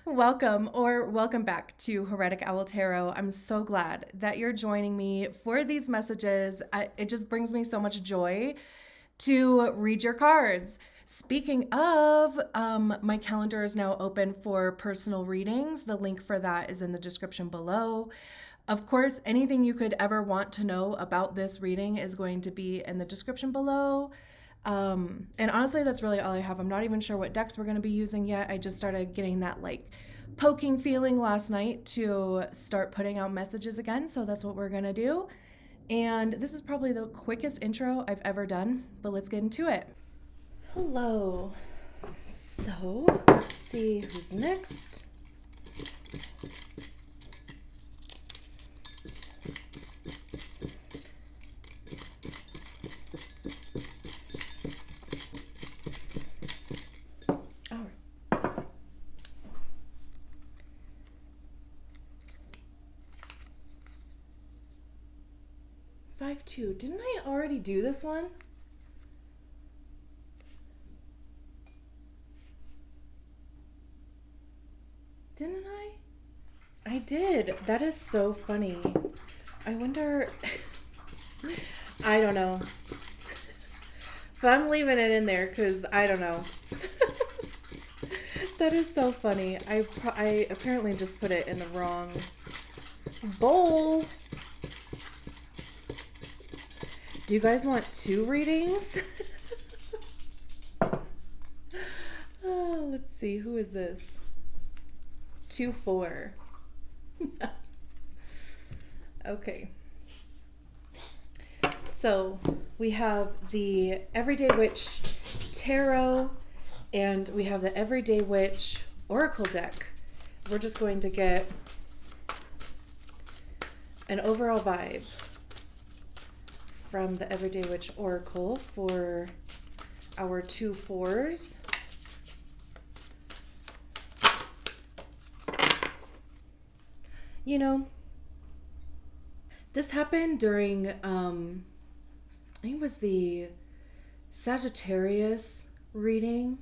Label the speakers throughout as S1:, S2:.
S1: Welcome or welcome back to Heretic Owl Tarot. I'm so glad that you're joining me for these messages. It just brings me so much joy to read your cards. Speaking of, my calendar is now open for personal readings. The link for that is in the description below. Of course, anything you could ever want to know about this reading is going to be in the description below. And honestly, that's really all I have. I'm not even sure what decks we're going to be using yet. I just started getting that poking feeling last night to start putting out messages again. So that's what we're going to do. And this is probably the quickest intro I've ever done, but let's get into it. Hello. So let's see who's next. All right. 5-2. Didn't I already do this one? Didn't I? I did. That is so funny. I wonder... I don't know. But I'm leaving it in there because I don't know. That is so funny. I apparently just put it in the wrong bowl. Do you guys want 2 readings? Oh, let's see. Who is this? 2-4. Okay. So we have the Everyday Witch Tarot and we have the Everyday Witch Oracle deck. We're just going to get an overall vibe from the Everyday Witch Oracle for our 2-4s. You know, this happened during, I think it was the Sagittarius reading,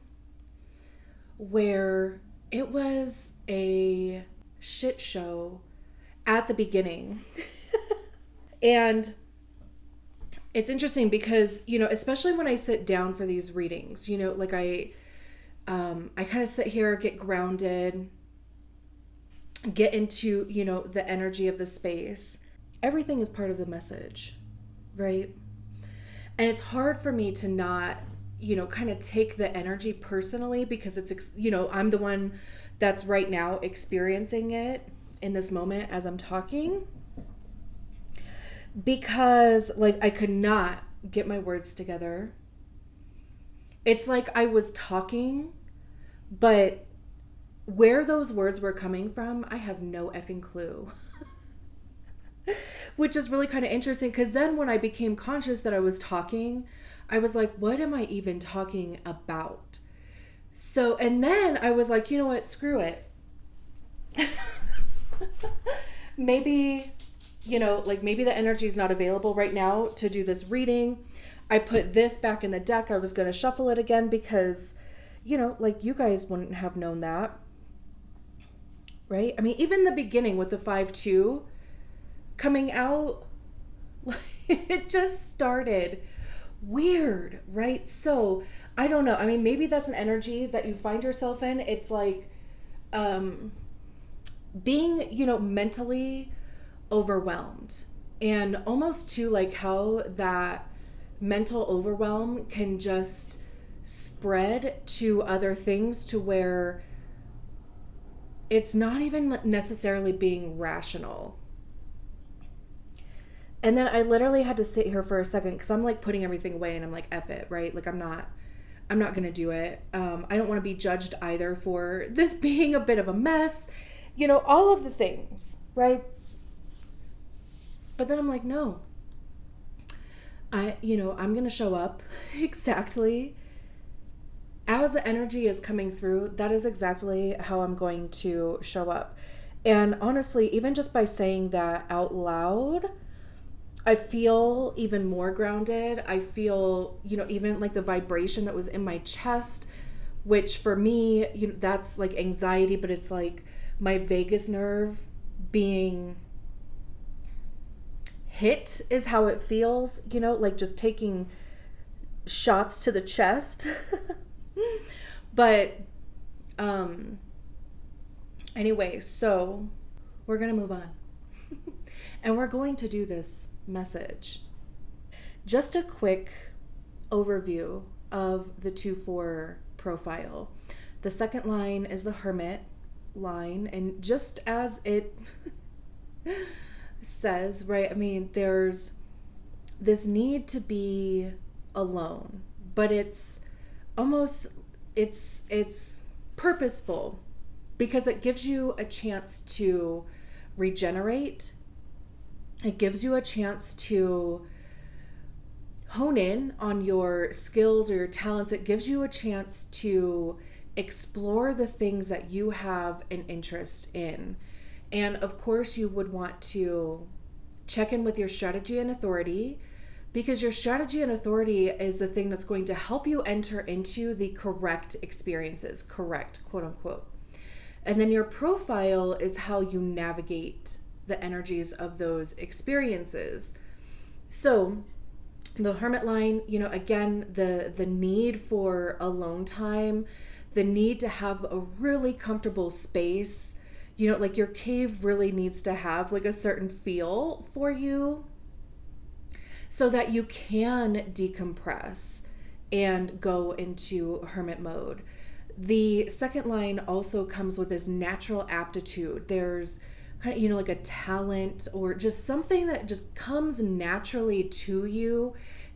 S1: where it was a shit show at the beginning. And it's interesting because, you know, especially when I sit down for these readings, you know, like I kind of sit here, get grounded, get into, you know, the energy of the space. Everything is part of the message, right? And it's hard for me to not, you know, kind of take the energy personally because it's, you know, I'm the one that's right now experiencing it in this moment as I'm talking. Because, like, I could not get my words together. It's like I was talking, but where those words were coming from, I have no effing clue. Which is really kind of interesting because then when I became conscious that I was talking, I was like, what am I even talking about? So, and then I was like, you know what? Screw it. Maybe, you know, like maybe the energy is not available right now to do this reading. I put this back in the deck. I was going to shuffle it again because, you know, like you guys wouldn't have known that. Right? I mean, even the beginning with the 5-2 coming out, it just started weird, right? So I don't know. I mean, maybe that's an energy that you find yourself in. It's like being, you know, mentally overwhelmed, and almost too like how that mental overwhelm can just spread to other things to where it's not even necessarily being rational. And then I literally had to sit here for a second because I'm like putting everything away and I'm like, F it, right? Like I'm not going to do it. I don't want to be judged either for this being a bit of a mess, you know, all of the things, right? But then I'm like, no, I'm going to show up exactly as the energy is coming through. That is exactly how I'm going to show up. And honestly, even just by saying that out loud, I feel even more grounded. I feel, you know, even like the vibration that was in my chest which for me, that's like anxiety, but it's like my vagus nerve being hit is how it feels, like just taking shots to the chest. But anyway, so we're going to move on. And we're going to do this message. Just a quick overview of the 2-4 profile. The second line is the Hermit line, and just as it says, right, I mean, there's this need to be alone, but it's almost it's purposeful because it gives you a chance to regenerate. It gives you a chance to hone in on your skills or your talents. It gives you a chance to explore the things that you have an interest in. And of course, you would want to check in with your strategy and authority, because your strategy and authority is the thing that's going to help you enter into the correct experiences, correct, quote unquote. And then your profile is how you navigate the energies of those experiences. So the Hermit line, again, the need for alone time, the need to have a really comfortable space, like your cave really needs to have like a certain feel for you so that you can decompress and go into hermit mode. The second line also comes with this natural aptitude. There's kind of, like a talent or just something that just comes naturally to you.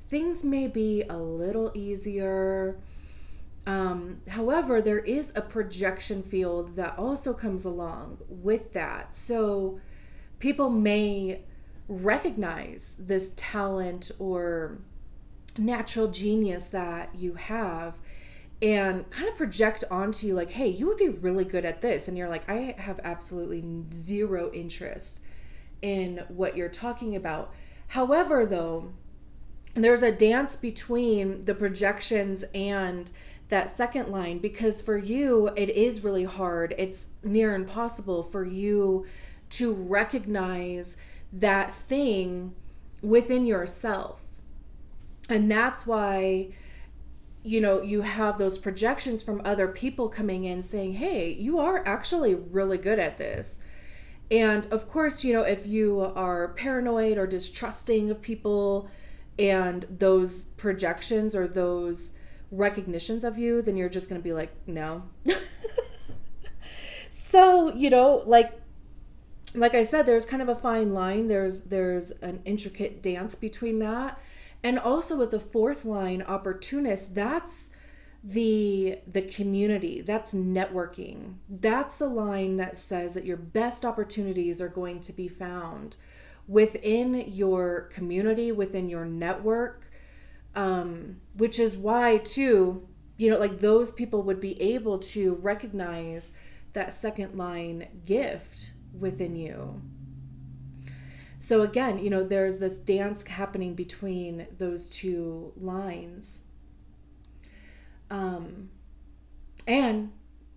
S1: Things may be a little easier. However, there is a projection field that also comes along with that. So people may recognize this talent or natural genius that you have and kind of project onto you like, hey, you would be really good at this. And you're like, I have absolutely zero interest in what you're talking about. However, though, there's a dance between the projections and that second line, because for you, it is really hard. It's near impossible for you to recognize that thing within yourself. And that's why, you have those projections from other people coming in saying, hey, you are actually really good at this. And of course, if you are paranoid or distrusting of people and those projections or those recognitions of you, then you're just going to be like, no. So, like I said, there's kind of a fine line. There's an intricate dance between that. And also with the fourth line, opportunist, that's the community, that's networking. That's the line that says that your best opportunities are going to be found within your community, within your network, which is why too, those people would be able to recognize that second line gift within you. So again, there's this dance happening between those two lines. And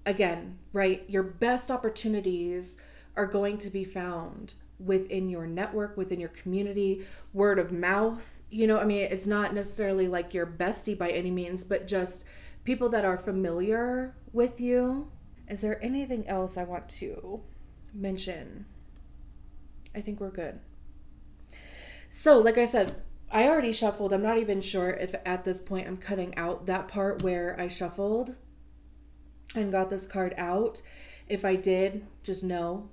S1: again, right, your best opportunities are going to be found within your network, within your community, word of mouth. It's not necessarily like your bestie by any means, but just people that are familiar with you. Is there anything else I want to mention? I think we're good. So, like I said, I already shuffled. I'm not even sure if at this point I'm cutting out that part where I shuffled and got this card out. If I did, just know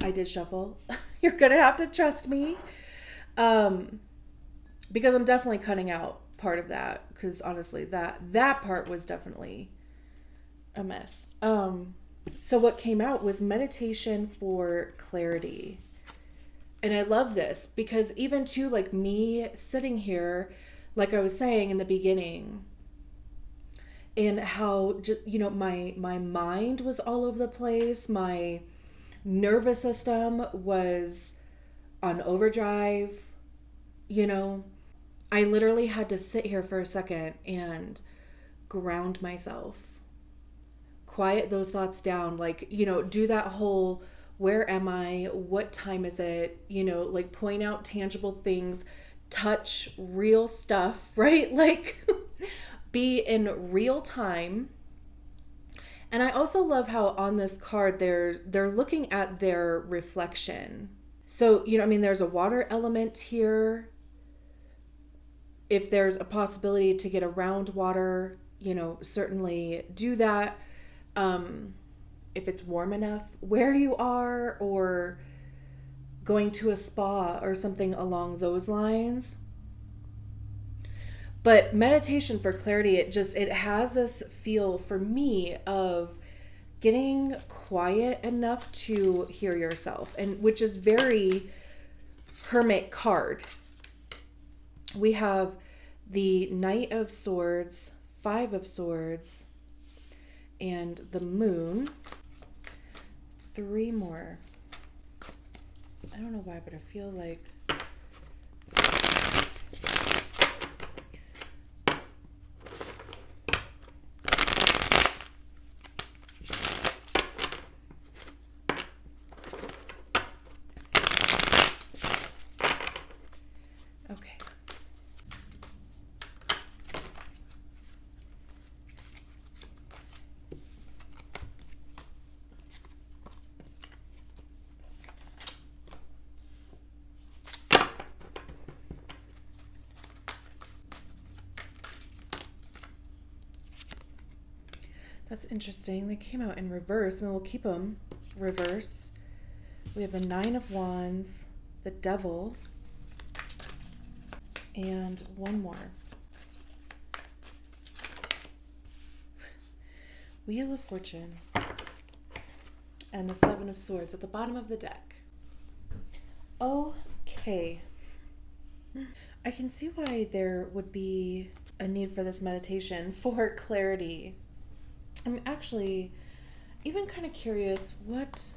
S1: I did shuffle. You're going to have to trust me. Because I'm definitely cutting out part of that. Because honestly, that part was definitely a mess. So what came out was meditation for clarity. And I love this because even too, like me sitting here, like I was saying in the beginning, and how just, my mind was all over the place. My nervous system was on overdrive. I literally had to sit here for a second and ground myself quiet those thoughts down. Like, do that whole, where am I? What time is it? Like point out tangible things, touch real stuff, right? Like be in real time. And I also love how on this card they're looking at their reflection. So, there's a water element here. If there's a possibility to get around water, certainly do that. If it's warm enough where you are, or going to a spa or something along those lines. But meditation for clarity, it has this feel for me of getting quiet enough to hear yourself, and which is very Hermit card. We have the Knight of Swords, Five of Swords, and the Moon. 3 more. I don't know why, but I feel like okay. That's interesting. They came out in reverse, and we'll keep them reverse. We have the Nine of Wands, the Devil, and one more. Wheel of Fortune, and the Seven of Swords at the bottom of the deck. Okay. I can see why there would be a need for this meditation for clarity. I'm actually even kind of curious what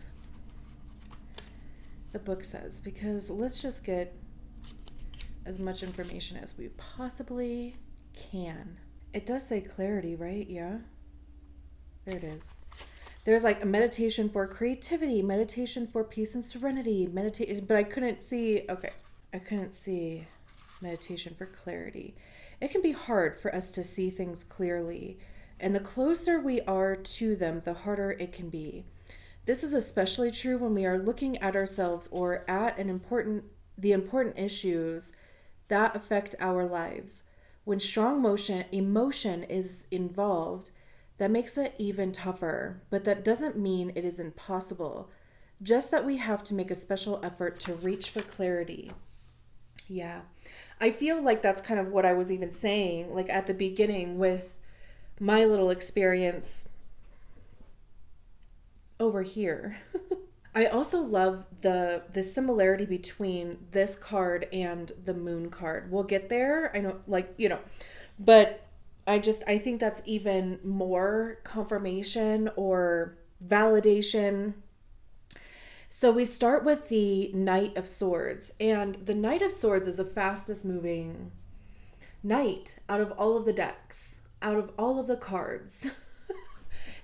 S1: the book says, because let's just get as much information as we possibly can. It does say clarity, right? Yeah. There it is. There's like a meditation for creativity, meditation for peace and serenity, but I couldn't see, I couldn't see meditation for clarity. It can be hard for us to see things clearly. And the closer we are to them, the harder it can be. This is especially true when we are looking at ourselves or at the important issues that affect our lives. When strong emotion is involved, that makes it even tougher. But that doesn't mean it is impossible. Just that we have to make a special effort to reach for clarity. Yeah. I feel like that's kind of what I was even saying, like at the beginning with my little experience over here. I also love the similarity between this card and the Moon card. We'll get there. I know, but I think that's even more confirmation or validation. So we start with the Knight of Swords, and the Knight of Swords is the fastest moving knight out of all of the decks. Out of all of the cards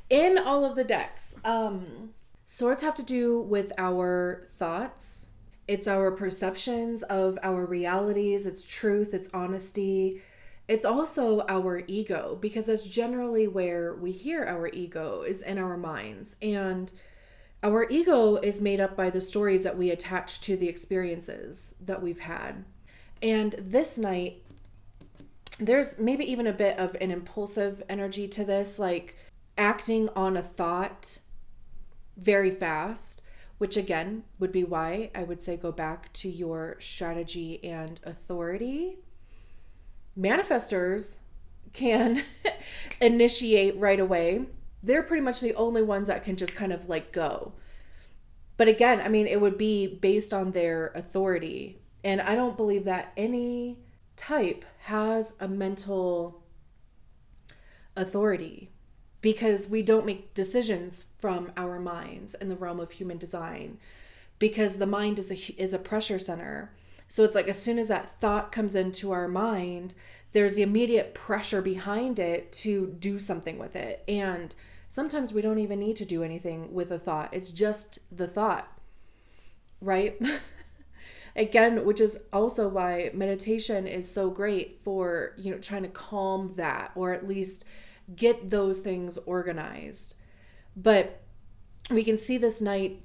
S1: in all of the decks. Swords have to do with our thoughts. It's our perceptions of our realities. It's truth. It's honesty. It's also our ego, because that's generally where we hear our ego, is in our minds. And our ego is made up by the stories that we attach to the experiences that we've had. And this night, there's maybe even a bit of an impulsive energy to this, like acting on a thought very fast, which again would be why I would say go back to your strategy and authority. Manifestors can initiate right away. They're pretty much the only ones that can just kind of like go. But again, it would be based on their authority. And I don't believe that any type has a mental authority, because we don't make decisions from our minds in the realm of human design, because the mind is a pressure center. So it's like as soon as that thought comes into our mind, there's the immediate pressure behind it to do something with it. And Sometimes we don't even need to do anything with a thought. It's just the thought, right? Again, which is also why meditation is so great for, trying to calm that, or at least get those things organized. But we can see this knight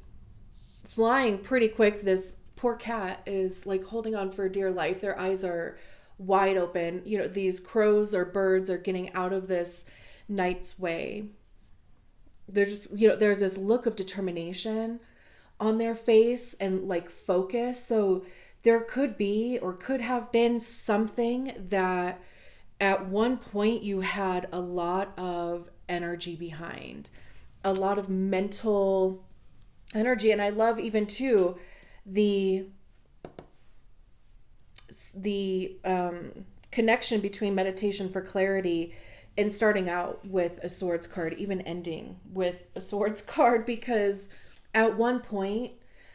S1: flying pretty quick. This poor cat is like holding on for dear life. Their eyes are wide open. These crows or birds are getting out of this knight's way. They're just, there's this look of determination on their face and like focus. So there could be or could have been something that at one point you had a lot of energy behind, a lot of mental energy. And I love even too the connection between meditation for clarity and starting out with a swords card, even ending with a swords card, because at one point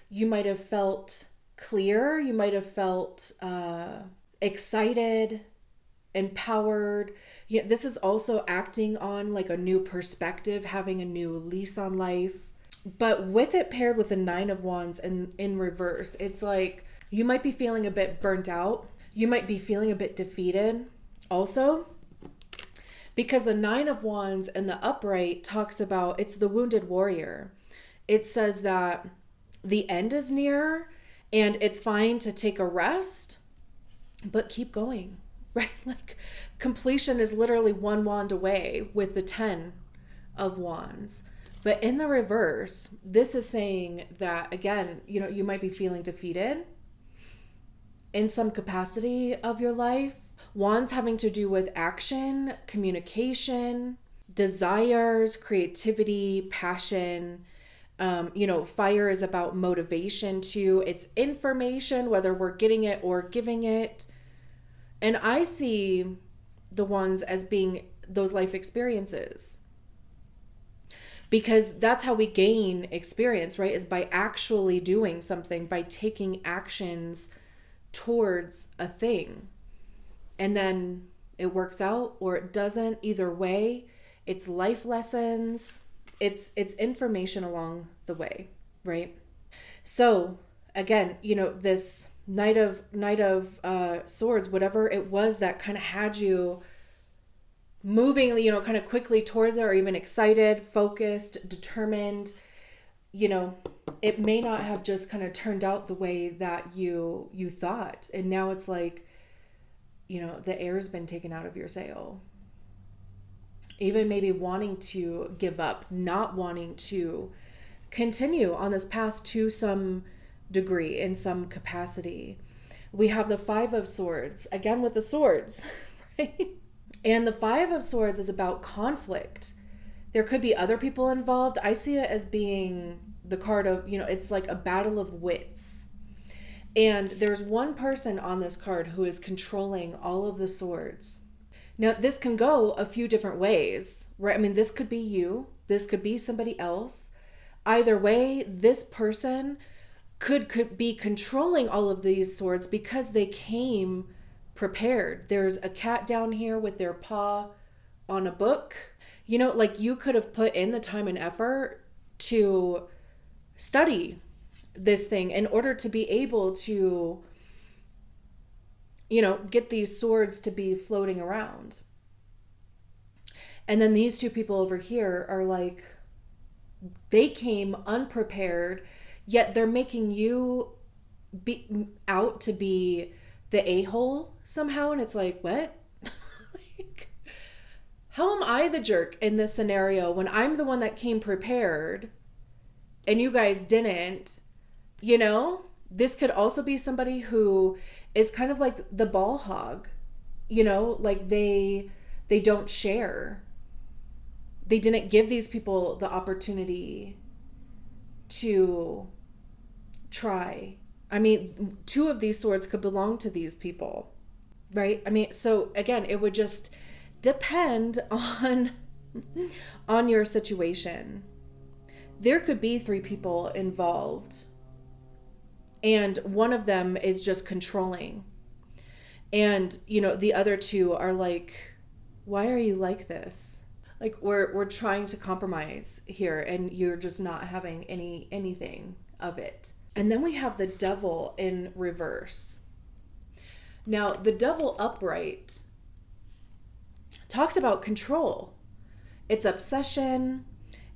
S1: you might have felt clear, you might have felt excited, empowered. This is also acting on like a new perspective, having a new lease on life. But with it paired with the 9 of Wands and in reverse, it's like you might be feeling a bit burnt out. You might be feeling a bit defeated also, because the 9 of Wands and the upright talks about, it's the wounded warrior. It says that the end is near and it's fine to take a rest, but keep going, right? Like completion is literally one wand away with the 10 of Wands. But in the reverse, this is saying that, again, you might be feeling defeated in some capacity of your life. Wands having to do with action, communication, desires, creativity, passion. Fire is about motivation too. It's information, whether we're getting it or giving it. And I see the ones as being those life experiences, because that's how we gain experience, right? Is by actually doing something, by taking actions towards a thing. And then it works out or it doesn't. Either way, it's life lessons. It's information along the way, right? So again, this Knight of Swords, whatever it was that kind of had you moving, kind of quickly towards it, or even excited, focused, determined, it may not have just kind of turned out the way that you thought. And now it's like, the air's been taken out of your sail. Even maybe wanting to give up, not wanting to continue on this path to some degree, in some capacity. We have the 5 of Swords, again with the swords, right? And the 5 of Swords is about conflict. There could be other people involved. I see it as being the card of, it's like a battle of wits. And there's one person on this card who is controlling all of the swords. Now, this can go a few different ways, right? I mean, this could be you. This could be somebody else. Either way, this person could be controlling all of these swords because they came prepared. There's a cat down here with their paw on a book. Like you could have put in the time and effort to study this thing in order to be able to, get these swords to be floating around. And then these two people over here are like, they came unprepared, yet they're making you be out to be the a-hole somehow. And it's like, what? Like, how am I the jerk in this scenario when I'm the one that came prepared and you guys didn't? This could also be somebody who is kind of like the ball hog, like they don't share. They didn't give these people the opportunity to try. I mean, 2 of these swords could belong to these people, right? I mean, so again, it would just depend on your situation. There could be 3 people involved, and one of them is just controlling. And, the other 2 are like, why are you like this? Like we're trying to compromise here and you're just not having anything of it. And then we have the devil in reverse. Now, the devil upright talks about control. It's obsession.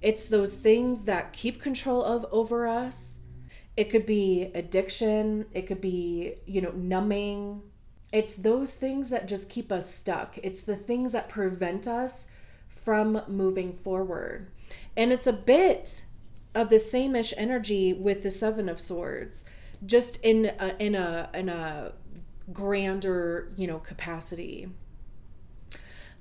S1: It's those things that keep control of over us. It could be addiction. It could be, numbing. It's those things that just keep us stuck. It's the things that prevent us from moving forward. And it's a bit of the same-ish energy with the Seven of Swords, just in a grander, capacity.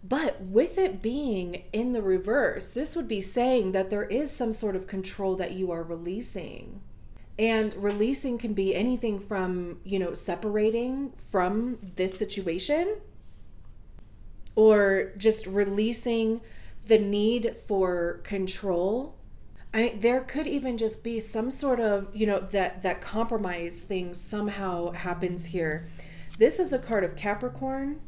S1: But with it being in the reverse, this would be saying that there is some sort of control that you are releasing. And releasing can be anything from, separating from this situation, or just releasing the need for control. There could even just be some sort of, that compromise thing somehow happens here. This is a card of Capricorn.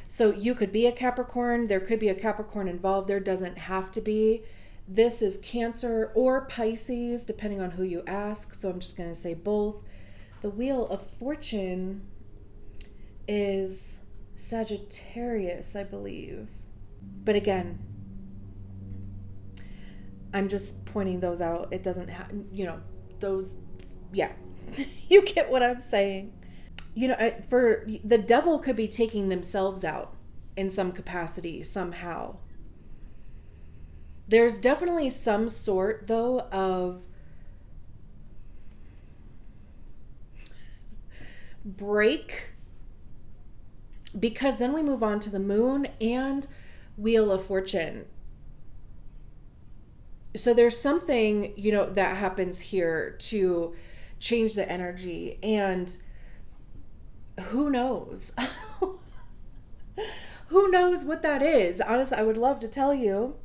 S1: So you could be a Capricorn. There could be a Capricorn involved. There doesn't have to be. This is Cancer or Pisces, depending on who you ask. So I'm just going to say both. The Wheel of Fortune is Sagittarius, I believe. But again, I'm just pointing those out. It doesn't have, those, yeah. You get what I'm saying. For the devil could be taking themselves out in some capacity, somehow. There's definitely some sort, though, of break, because then we move on to the Moon and Wheel of Fortune. So there's something, that happens here to change the energy, and who knows? Who knows what that is? Honestly, I would love to tell you.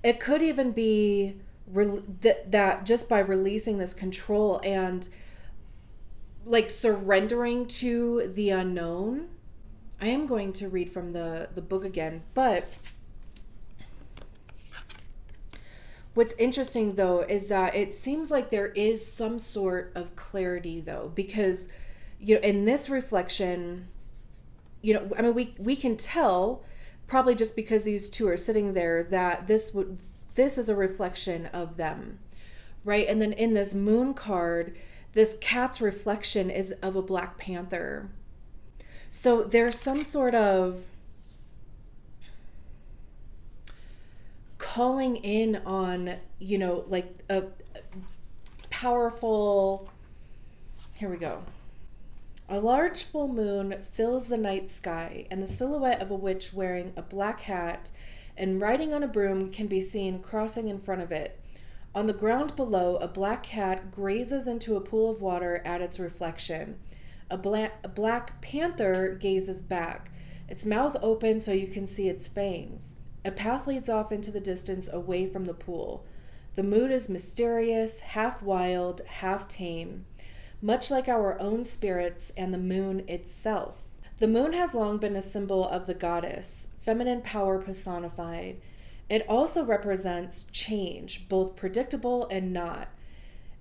S1: It could even be that just by releasing this control and like surrendering to the unknown. I am going to read from the book again, but what's interesting, though, is that it seems like there is some sort of clarity, though, because, in this reflection, we can tell, probably just because these two are sitting there, that this is a reflection of them, right? And then in this Moon card, this cat's reflection is of a Black Panther. So there's some sort of calling in on, like a powerful, here we go. A large full moon fills the night sky, and the silhouette of a witch wearing a black hat and riding on a broom can be seen crossing in front of it. On the ground below, a black cat grazes into a pool of water at its reflection. A black panther gazes back, its mouth open so you can see its fangs. A path leads off into the distance away from the pool. The mood is mysterious, half wild, half tame, much like our own spirits and the moon itself. The moon has long been a symbol of the goddess, feminine power personified. It also represents change, both predictable and not,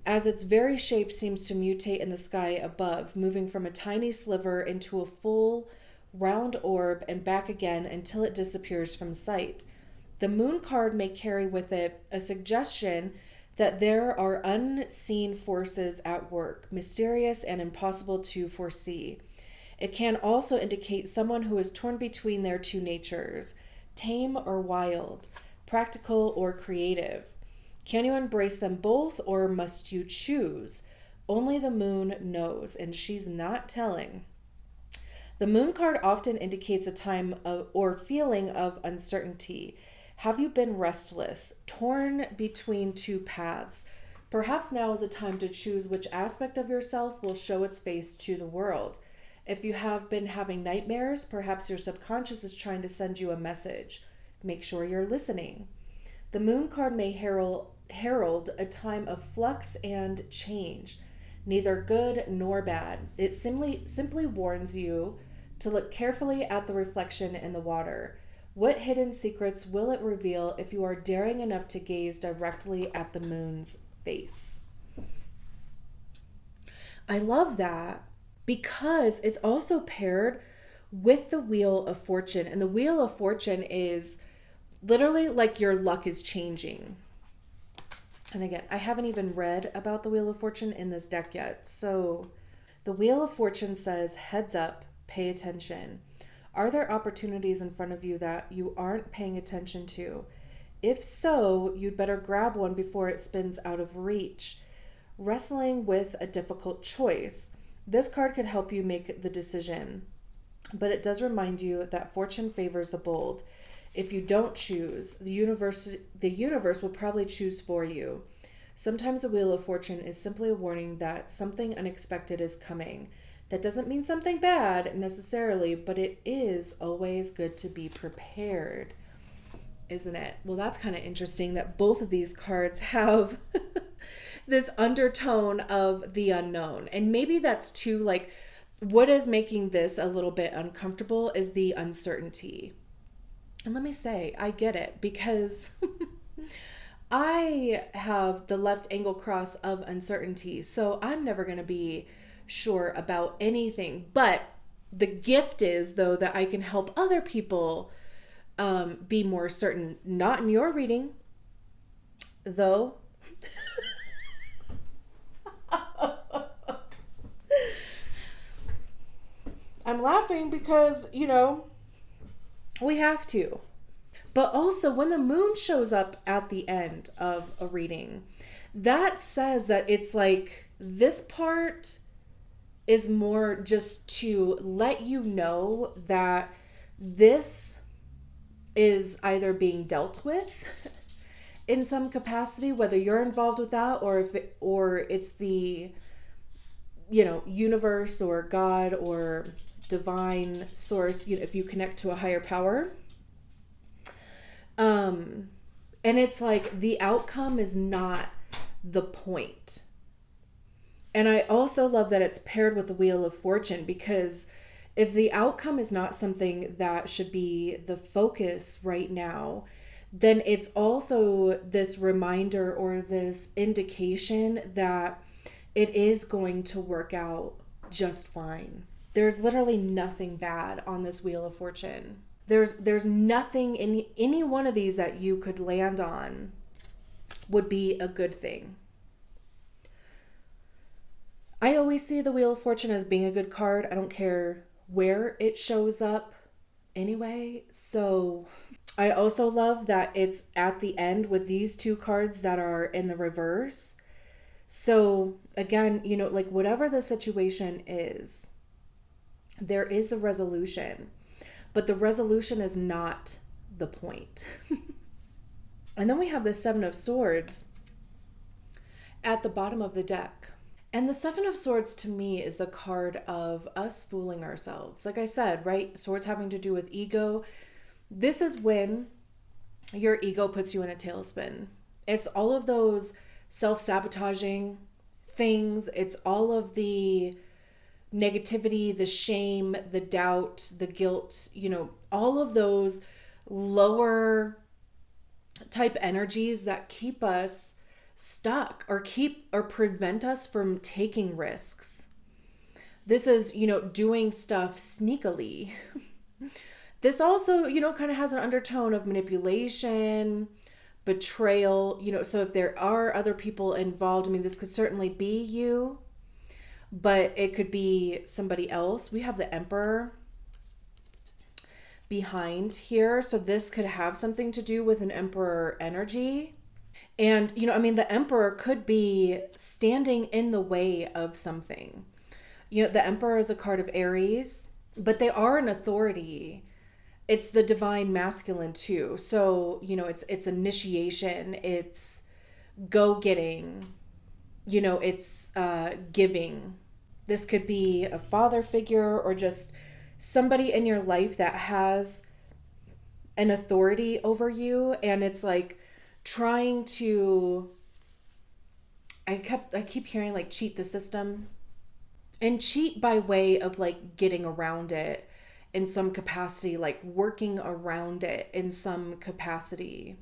S1: as its very shape seems to mutate in the sky above, moving from a tiny sliver into a full, round orb and back again until it disappears from sight. The Moon card may carry with it a suggestion that there are unseen forces at work, mysterious and impossible to foresee. It can also indicate someone who is torn between their two natures, tame or wild, practical or creative. Can you embrace them both, or must you choose? Only the moon knows, and she's not telling. The Moon card often indicates a time of, or feeling of uncertainty. Have you been restless, torn between two paths? Perhaps now is a time to choose which aspect of yourself will show its face to the world. If you have been having nightmares, perhaps your subconscious is trying to send you a message. Make sure you're listening. The Moon card may herald a time of flux and change, neither good nor bad. It simply warns you to look carefully at the reflection in the water. What hidden secrets will it reveal if you are daring enough to gaze directly at the moon's face? I love that because it's also paired with the Wheel of Fortune. And the Wheel of Fortune is literally like your luck is changing. And again, I haven't even read about the Wheel of Fortune in this deck yet. So the Wheel of Fortune says, heads up, pay attention. Are there opportunities in front of you that you aren't paying attention to? If so, you'd better grab one before it spins out of reach. Wrestling with a difficult choice. This card could help you make the decision, but it does remind you that fortune favors the bold. If you don't choose, the universe will probably choose for you. Sometimes a Wheel of Fortune is simply a warning that something unexpected is coming. That doesn't mean something bad necessarily, but it is always good to be prepared, isn't it? Well, that's kind of interesting that both of these cards have this undertone of the unknown. And maybe that's too, like, what is making this a little bit uncomfortable is the uncertainty. And let me say, I get it, because I have the left angle cross of uncertainty. So I'm never going to be sure about anything. But the gift is, though, that I can help other people be more certain. Not in your reading, though. I'm laughing because, we have to. But also, when the moon shows up at the end of a reading, that says that it's like this part is more just to let you know that this is either being dealt with in some capacity, whether you're involved with that or it's the universe or God or divine source, if you connect to a higher power. And it's like the outcome is not the point. And I also love that it's paired with the Wheel of Fortune, because if the outcome is not something that should be the focus right now, then it's also this reminder or this indication that it is going to work out just fine. There's literally nothing bad on this Wheel of Fortune. There's nothing in any one of these that you could land on would be a good thing. I always see the Wheel of Fortune as being a good card. I don't care where it shows up anyway. So I also love that it's at the end with these two cards that are in the reverse. So again, like whatever the situation is, there is a resolution, but the resolution is not the point. And then we have the Seven of Swords at the bottom of the deck. And the Seven of Swords to me is the card of us fooling ourselves. Like I said, right? Swords having to do with ego. This is when your ego puts you in a tailspin. It's all of those self-sabotaging things. It's all of the negativity, the shame, the doubt, the guilt, all of those lower type energies that keep us stuck or prevent us from taking risks. This is, doing stuff sneakily. This also, kind of has an undertone of manipulation, betrayal, so if there are other people involved, this could certainly be you, but it could be somebody else. We have the Emperor behind here. So this could have something to do with an Emperor energy. And, the Emperor could be standing in the way of something. The Emperor is a card of Aries, but they are an authority. It's the divine masculine too. So, it's initiation, it's go-getting, it's giving. This could be a father figure or just somebody in your life that has an authority over you, and it's like trying to, I keep hearing like cheat the system, and cheat by way of like getting around it. in some capacity, like working around it in some capacity.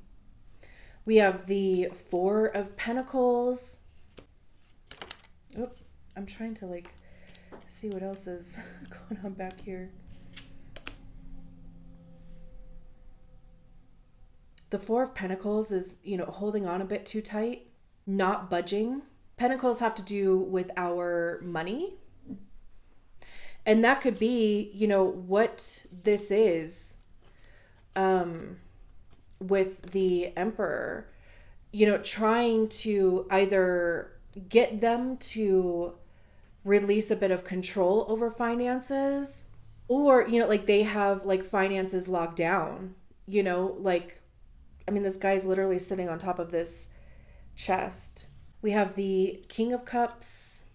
S1: We have the Four of Pentacles. Oh, I'm trying to like see what else is going on back here. The Four of Pentacles is, holding on a bit too tight, not budging. Pentacles have to do with our money. And that could be, what this is with the Emperor, trying to either get them to release a bit of control over finances, or, like they have like finances locked down, this guy's literally sitting on top of this chest. We have the King of Cups.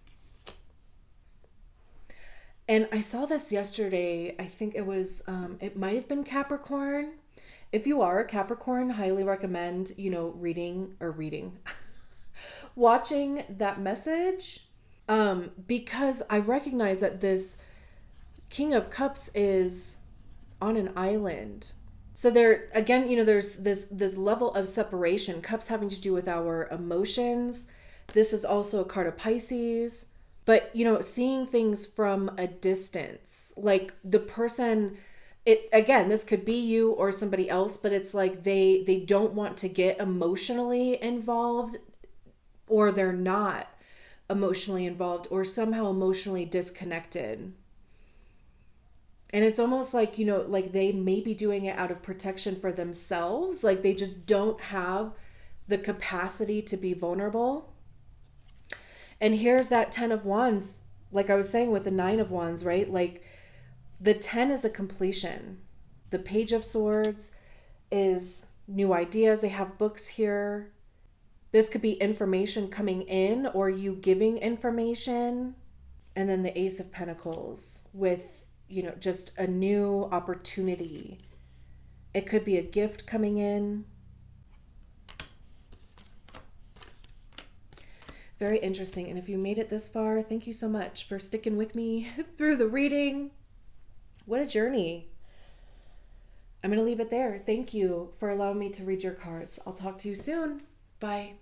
S1: And I saw this yesterday. I think it was, it might have been Capricorn. If you are a Capricorn, highly recommend, reading, watching that message. Because I recognize that this King of Cups is on an island. So there, again, there's this level of separation. Cups having to do with our emotions. This is also a card of Pisces. But, seeing things from a distance, like the person, this could be you or somebody else, but it's like they don't want to get emotionally involved, or they're not emotionally involved, or somehow emotionally disconnected. And it's almost like, like they may be doing it out of protection for themselves. Like they just don't have the capacity to be vulnerable. And here's that 10 of Wands, like I was saying with the 9 of Wands, right? Like the 10 is a completion. The Page of Swords is new ideas. They have books here. This could be information coming in or you giving information. And then the Ace of Pentacles with, just a new opportunity. It could be a gift coming in. Very interesting. And if you made it this far, thank you so much for sticking with me through the reading. What a journey. I'm going to leave it there. Thank you for allowing me to read your cards. I'll talk to you soon. Bye.